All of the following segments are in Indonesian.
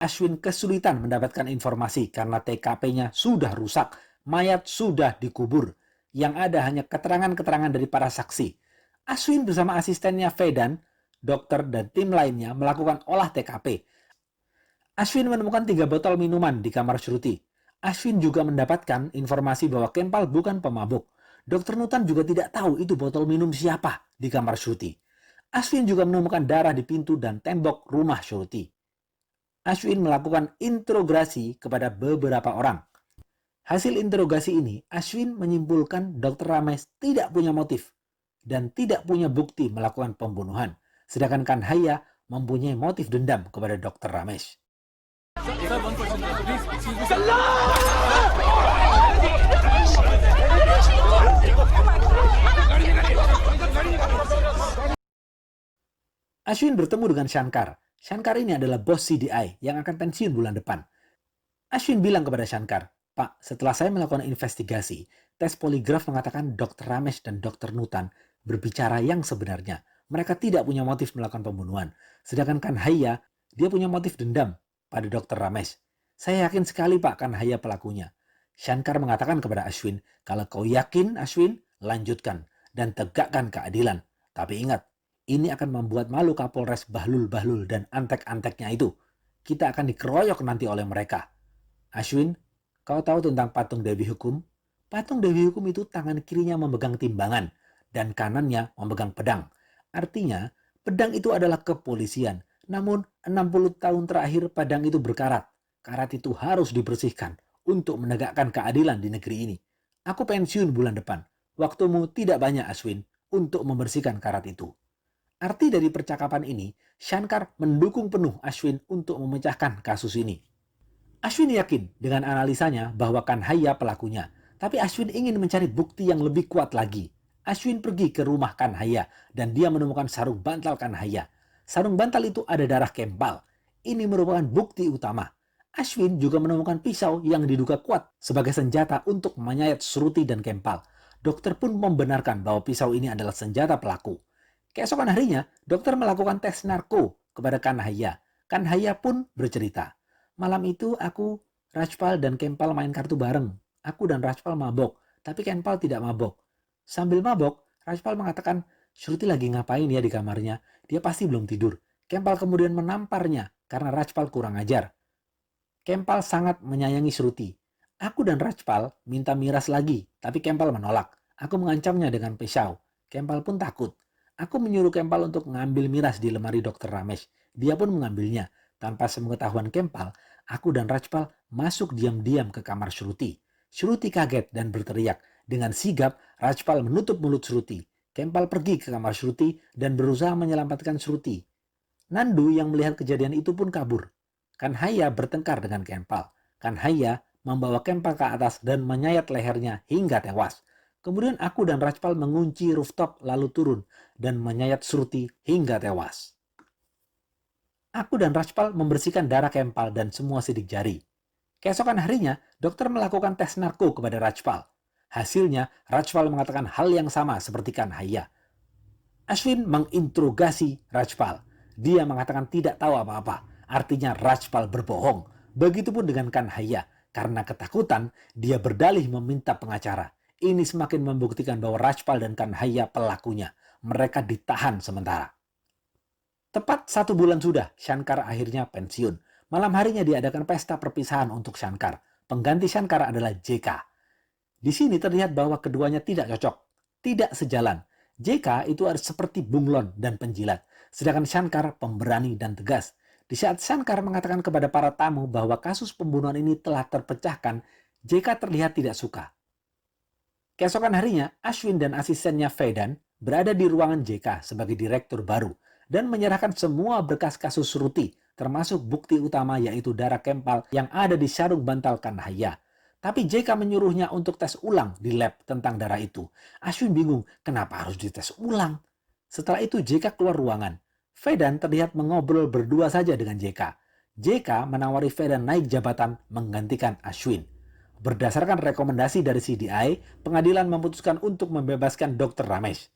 Ashwin kesulitan mendapatkan informasi karena TKP-nya sudah rusak, mayat sudah dikubur. Yang ada hanya keterangan-keterangan dari para saksi. Ashwin bersama asistennya Vedan, dokter dan tim lainnya melakukan olah TKP. Ashwin menemukan 3 botol minuman di kamar Shruti. Ashwin juga mendapatkan informasi bahwa Kempal bukan pemabuk. Dokter Nutan juga tidak tahu itu botol minum siapa di kamar Shruti. Ashwin juga menemukan darah di pintu dan tembok rumah Shruti. Ashwin melakukan interogasi kepada beberapa orang. Hasil interogasi ini, Ashwin menyimpulkan Dr. Ramesh tidak punya motif dan tidak punya bukti melakukan pembunuhan. Sedangkan Kanhaya mempunyai motif dendam kepada Dr. Ramesh. Ashwin bertemu dengan Shankar. Shankar ini adalah bos CDI yang akan pensiun bulan depan. Ashwin bilang kepada Shankar, "Pak, setelah saya melakukan investigasi, tes poligraf mengatakan Dr. Ramesh dan Dr. Nutan berbicara yang sebenarnya. Mereka tidak punya motif melakukan pembunuhan. Sedangkan Kanhaya, dia punya motif dendam pada Dr. Ramesh. Saya yakin sekali Pak Kanhaya pelakunya." Shankar mengatakan kepada Ashwin, "Kalau kau yakin Ashwin, lanjutkan dan tegakkan keadilan. Tapi ingat, ini akan membuat malu Kapolres Bahlul-Bahlul dan antek-anteknya itu. Kita akan dikeroyok nanti oleh mereka. Ashwin, kau tahu tentang patung Dewi Hukum? Patung Dewi Hukum itu tangan kirinya memegang timbangan dan kanannya memegang pedang. Artinya, pedang itu adalah kepolisian. Namun, 60 tahun terakhir pedang itu berkarat. Karat itu harus dibersihkan untuk menegakkan keadilan di negeri ini. Aku pensiun bulan depan. Waktumu tidak banyak, Ashwin, untuk membersihkan karat itu." Arti dari percakapan ini, Shankar mendukung penuh Ashwin untuk memecahkan kasus ini. Ashwin yakin dengan analisanya bahwa Kanhaya pelakunya, tapi Ashwin ingin mencari bukti yang lebih kuat lagi. Ashwin pergi ke rumah Kanhaya dan dia menemukan sarung bantal Kanhaya. Sarung bantal itu ada darah Kempal. Ini merupakan bukti utama. Ashwin juga menemukan pisau yang diduga kuat sebagai senjata untuk menyayat Shruti dan Kempal. Dokter pun membenarkan bahwa pisau ini adalah senjata pelaku. Keesokan harinya, dokter melakukan tes narko kepada Kanhaya. Kanhaya pun bercerita, "Malam itu aku, Rajpal dan Kempal main kartu bareng. Aku dan Rajpal mabok, tapi Kempal tidak mabok. Sambil mabok, Rajpal mengatakan, 'Shruti lagi ngapain ya di kamarnya? Dia pasti belum tidur.' Kempal kemudian menamparnya karena Rajpal kurang ajar. Kempal sangat menyayangi Shruti. Aku dan Rajpal minta miras lagi, tapi Kempal menolak. Aku mengancamnya dengan pisau. Kempal pun takut. Aku menyuruh Kempal untuk mengambil miras di lemari Dr. Ramesh. Dia pun mengambilnya. Tanpa sepengetahuan Kempal, aku dan Rajpal masuk diam-diam ke kamar Shruti. Shruti kaget dan berteriak. Dengan sigap, Rajpal menutup mulut Shruti. Kempal pergi ke kamar Shruti dan berusaha menyelamatkan Shruti. Nandu yang melihat kejadian itu pun kabur. Kanhaya bertengkar dengan Kempal. Kanhaya membawa Kempal ke atas dan menyayat lehernya hingga tewas. Kemudian aku dan Rajpal mengunci rooftop lalu turun dan menyayat Shruti hingga tewas. Aku dan Rajpal membersihkan darah Kempal dan semua sidik jari. Keesokan harinya, dokter melakukan tes narko kepada Rajpal. Hasilnya, Rajpal mengatakan hal yang sama seperti Kanhaya. Ashwin menginterogasi Rajpal. Dia mengatakan tidak tahu apa-apa. Artinya Rajpal berbohong. Begitupun dengan Kanhaya. Karena ketakutan, dia berdalih meminta pengacara. Ini semakin membuktikan bahwa Rajpal dan Kanhaya pelakunya. Mereka ditahan sementara. Tepat 1 bulan sudah, Shankar akhirnya pensiun. Malam harinya diadakan pesta perpisahan untuk Shankar. Pengganti Shankar adalah JK. Di sini terlihat bahwa keduanya tidak cocok, tidak sejalan. JK itu seperti bunglon dan penjilat, sedangkan Shankar pemberani dan tegas. Di saat Shankar mengatakan kepada para tamu bahwa kasus pembunuhan ini telah terpecahkan, JK terlihat tidak suka. Keesokan harinya, Ashwin dan asistennya Vedan berada di ruangan JK sebagai direktur baru dan menyerahkan semua berkas kasus Shruti, termasuk bukti utama yaitu darah Kempal yang ada di sarung bantal Kanhaya. Tapi JK menyuruhnya untuk tes ulang di lab tentang darah itu. Ashwin bingung, kenapa harus dites ulang? Setelah itu JK keluar ruangan. Vedan terlihat mengobrol berdua saja dengan JK. JK menawari Vedan naik jabatan menggantikan Ashwin. Berdasarkan rekomendasi dari CDI, pengadilan memutuskan untuk membebaskan Dr. Ramesh.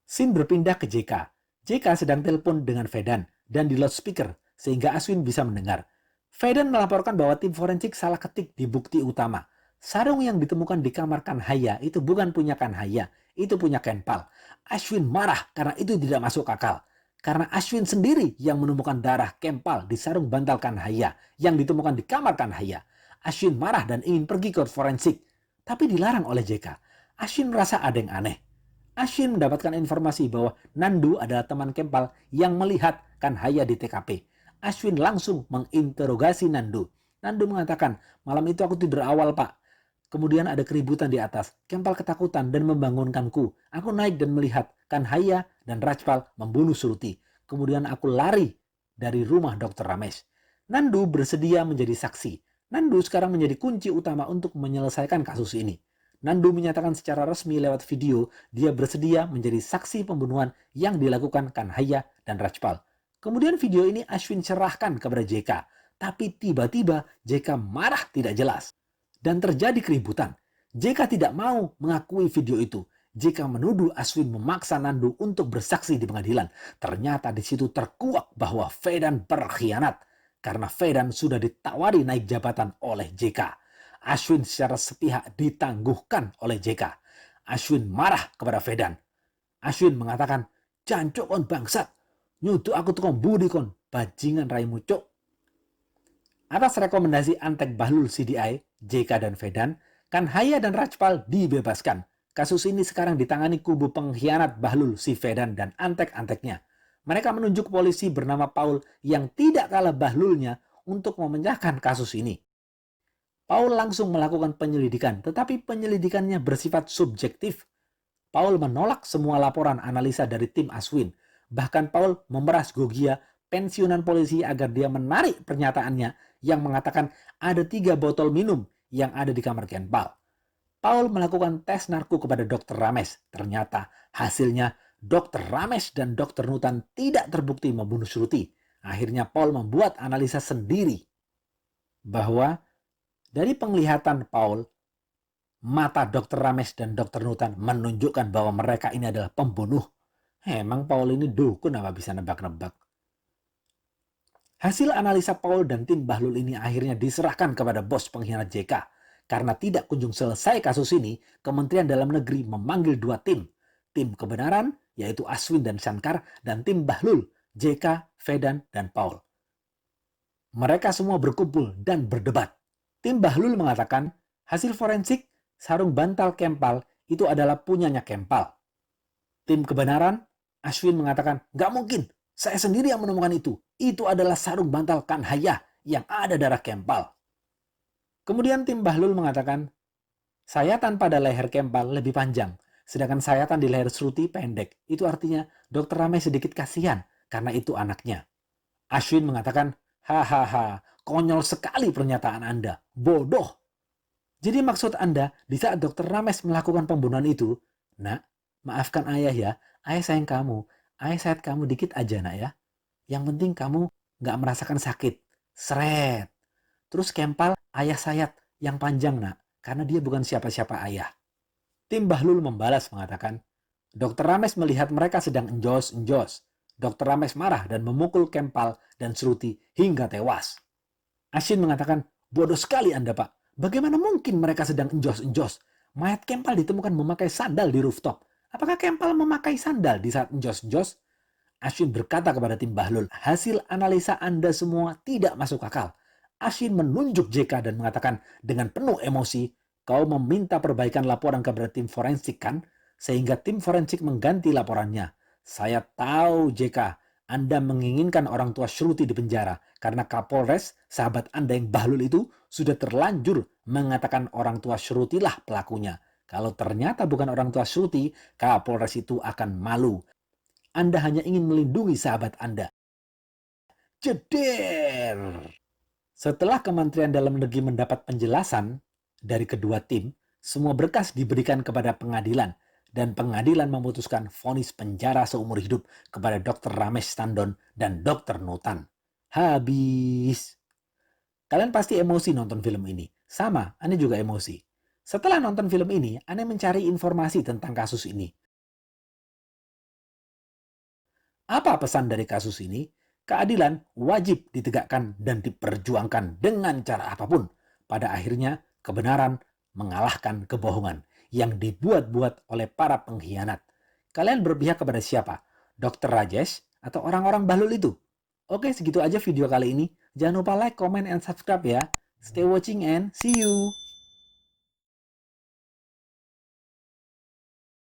Scene berpindah ke JK. JK sedang telepon dengan Vedan dan di loudspeaker, sehingga Ashwin bisa mendengar. Vedan melaporkan bahwa tim forensik salah ketik di bukti utama. Sarung yang ditemukan di kamar Kanhaya itu bukan punya Kanhaya, itu punya Kenpal. Ashwin marah karena itu tidak masuk akal. Karena Ashwin sendiri yang menemukan darah Kenpal di sarung bantal Kanhaya yang ditemukan di kamar Kanhaya. Ashwin marah dan ingin pergi ke forensik, tapi dilarang oleh JK. Ashwin merasa ada yang aneh. Ashwin mendapatkan informasi bahwa Nandu adalah teman Kenpal yang melihat Kanhaya di TKP. Ashwin langsung menginterogasi Nandu. Nandu mengatakan, malam itu aku tidur awal pak. Kemudian ada keributan di atas. Kenpal ketakutan dan membangunkanku. Aku naik dan melihat Kanhaya dan Rajpal membunuh Shruti. Kemudian aku lari dari rumah Dr. Ramesh. Nandu bersedia menjadi saksi. Nandu sekarang menjadi kunci utama untuk menyelesaikan kasus ini. Nandu menyatakan secara resmi lewat video dia bersedia menjadi saksi pembunuhan yang dilakukan Kanhaya dan Rajpal. Kemudian video ini Ashwin serahkan kepada JK. Tapi tiba-tiba JK marah tidak jelas. Dan terjadi keributan. JK tidak mau mengakui video itu. JK menuduh Ashwin memaksa Nandu untuk bersaksi di pengadilan. Ternyata di situ terkuak bahwa Vedan berkhianat. Karena Vedan sudah ditawari naik jabatan oleh JK. Ashwin secara sepihak ditangguhkan oleh JK. Ashwin marah kepada Vedan. Ashwin mengatakan, "Jancuk kon bangsat. Nyuduh aku tukang budi kon, bajingan raimu cuk." Atas rekomendasi Antek Bahlul CDI, JK dan Vedan, Kanhaya dan Rajpal dibebaskan. Kasus ini sekarang ditangani kubu pengkhianat Bahlul, si Vedan dan antek-anteknya. Mereka menunjuk polisi bernama Paul yang tidak kalah Bahlulnya untuk memecahkan kasus ini. Paul langsung melakukan penyelidikan, tetapi penyelidikannya bersifat subjektif. Paul menolak semua laporan analisa dari tim Ashwin. Bahkan Paul memeras Gogia, pensiunan polisi, agar dia menarik pernyataannya yang mengatakan ada 3 botol minum yang ada di kamar Kenpal. Paul melakukan tes narko kepada Dr. Ramesh. Ternyata hasilnya Dr. Ramesh dan Dr. Nutan tidak terbukti membunuh Shruti. Akhirnya Paul membuat analisa sendiri bahwa dari penglihatan Paul, mata Dr. Ramesh dan Dr. Nutan menunjukkan bahwa mereka ini adalah pembunuh. Emang Paul ini dukun apa bisa nebak-nebak? Hasil analisa Paul dan tim Bahlul ini akhirnya diserahkan kepada bos pengkhianat JK. Karena tidak kunjung selesai kasus ini, Kementerian Dalam Negeri memanggil 2 tim. Tim kebenaran, yaitu Ashwin dan Shankar, dan tim Bahlul, JK, Vedan, dan Paul. Mereka semua berkumpul dan berdebat. Tim Bahlul mengatakan, hasil forensik sarung bantal Kenpal itu adalah punyanya Kenpal. Tim kebenaran, Ashwin mengatakan, nggak mungkin, saya sendiri yang menemukan itu. Itu adalah sarung bantal Kanhaya yang ada darah Kenpal. Kemudian tim Bahlul mengatakan, sayatan pada leher Kenpal lebih panjang, sedangkan sayatan di leher Shruti pendek. Itu artinya Dr. Ramesh sedikit kasihan karena itu anaknya. Ashwin mengatakan, hahaha, konyol sekali pernyataan Anda, bodoh. Jadi maksud Anda, di saat Dr. Ramesh melakukan pembunuhan itu, nak, maafkan ayah ya, ayah sayang kamu, ayah sayat kamu dikit aja nak ya. Yang penting kamu gak merasakan sakit. Seret. Terus Kenpal ayah sayat yang panjang nak, karena dia bukan siapa-siapa ayah. Tim Bahlul membalas mengatakan, Dr. Ramesh melihat mereka sedang enjos-enjos. Dr. Ramesh marah dan memukul Kenpal dan Shruti hingga tewas. Ashwin mengatakan, bodoh sekali Anda Pak. Bagaimana mungkin mereka sedang enjos-enjos? Mayat Kenpal ditemukan memakai sandal di rooftop. Apakah Kenpal memakai sandal di saat enjos-enjos? Ashwin berkata kepada tim Bahlul, hasil analisa Anda semua tidak masuk akal. Ashwin menunjuk JK dan mengatakan dengan penuh emosi, kau meminta perbaikan laporan kepada tim forensik kan? Sehingga tim forensik mengganti laporannya. Saya tahu JK, Anda menginginkan orang tua Shruti di penjara karena Kapolres, sahabat Anda yang Bahlul itu, sudah terlanjur mengatakan orang tua Shruti lah pelakunya. Kalau ternyata bukan orang tua Shruti, Kapolres itu akan malu. Anda hanya ingin melindungi sahabat Anda. Jeder! Setelah Kementerian Dalam Negeri mendapat penjelasan dari kedua tim, semua berkas diberikan kepada pengadilan dan pengadilan memutuskan vonis penjara seumur hidup kepada Dr. Ramesh Tandon dan Dr. Nutan. Habis. Kalian pasti emosi nonton film ini. Sama, Anda juga emosi. Setelah nonton film ini, Anda mencari informasi tentang kasus ini. Apa pesan dari kasus ini? Keadilan wajib ditegakkan dan diperjuangkan dengan cara apapun. Pada akhirnya, kebenaran mengalahkan kebohongan yang dibuat-buat oleh para pengkhianat. Kalian berpihak kepada siapa? Dr. Rajesh atau orang-orang bahlul itu? Oke, segitu aja video kali ini. Jangan lupa like, comment, and subscribe ya. Stay watching and see you.